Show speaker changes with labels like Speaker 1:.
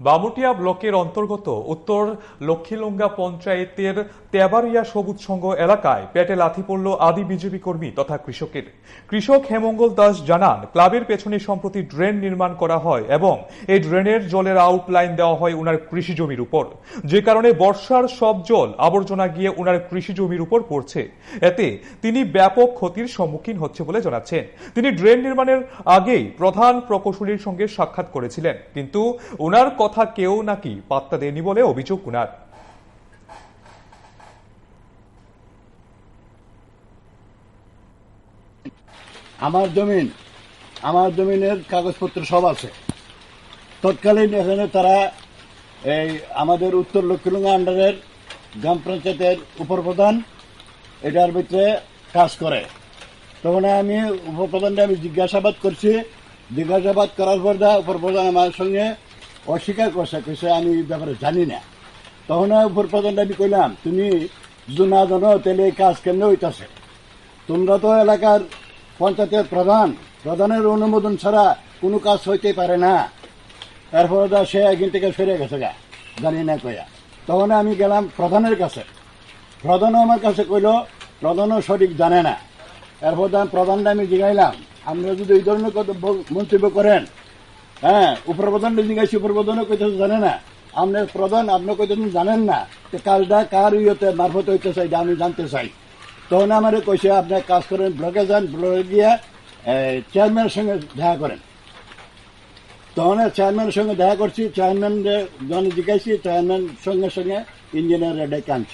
Speaker 1: বামুটিয়া ব্লকের অন্তর্গত উত্তর লক্ষ্মীলুঙ্গা পঞ্চায়েতের তেবাড়িয়া সবুজ সংঘ এলাকায় পেটে লাথি পড়ল আদি বিজেপি কর্মী তথা কৃষকের। কৃষক হেমঙ্গল দাস জানান, ক্লাবের পেছনে সম্প্রতি ড্রেন নির্মাণ করা হয় এবং এই ড্রেনের জলের আউটলাইন দেওয়া হয় উনার কৃষি জমির উপর, যে কারণে বর্ষার সব জল আবর্জনা গিয়ে উনার কৃষি জমির উপর পড়ছে। এতে তিনি ব্যাপক ক্ষতির সম্মুখীন হচ্ছে বলে জানাচ্ছেন। তিনি ড্রেন নির্মাণের আগেই প্রধান প্রকৌশলীর সঙ্গে সাক্ষাৎ করেছিলেন, কিন্তু উনার কথা কেউ নাকি পাত্তা দেয়নি বলে অভিযোগ উনার।
Speaker 2: আমার জমিনের কাগজপত্র সব আছে। তৎকালীন এখানে তারা এই আমাদের উত্তর লক্ষ্মীলুঙ্গা আন্ডারের গ্রাম পঞ্চায়েতের উপপ্রধান এটার ভিতরে কাজ করে। তখন আমি উপপ্রধানকে জিজ্ঞাসাবাদ করছি। জিজ্ঞাসাবাদ করার পর উপপ্রধান আমার সঙ্গে অস্বীকার করছে, আমি এই ব্যাপারে জানি না। তখন উপপ্রধানটা আমি কইলাম, তুমি যদি না জানো তাহলে এই কাজ কেন হইতেছে? তোমরা তো এলাকার পঞ্চায়েতের প্রধানের অনুমোদন ছাড়া কোনো কাজ হইতে পারে না। এরপরে সে একদিন থেকে ফিরে গেছে জানি না কইয়া। তখন আমি গেলাম প্রধানের কাছে। প্রধানও আমার কাছে কইল প্রধানও সঠিক জানে না। এরপর প্রধানটা আমি জিগাইলাম, আপনারা যদি এই ধরনের মন্তব্য করেন, উপপ্রধানটা জিজ্ঞাসি, উপপ্রধানও কইতেছে জানে না। আপনার প্রধান আপনার কইতেছেন জানেন না, কাজটা কার ইয়েতে মারফত হইতেছে এটা আমি জানতে চাই। তখন আমার কইছে, আপনার কাজ করেন, ব্লকে যান, ব্লকে গিয়ে চেয়ারম্যানের সঙ্গে দেখা করেন। তখন চেয়ারম্যানের সঙ্গে দেখা করছি। চেয়ারম্যান জিজ্ঞাসি, চেয়ারম্যান সঙ্গে সঙ্গে ইঞ্জিনিয়ার ডেকে আনছি।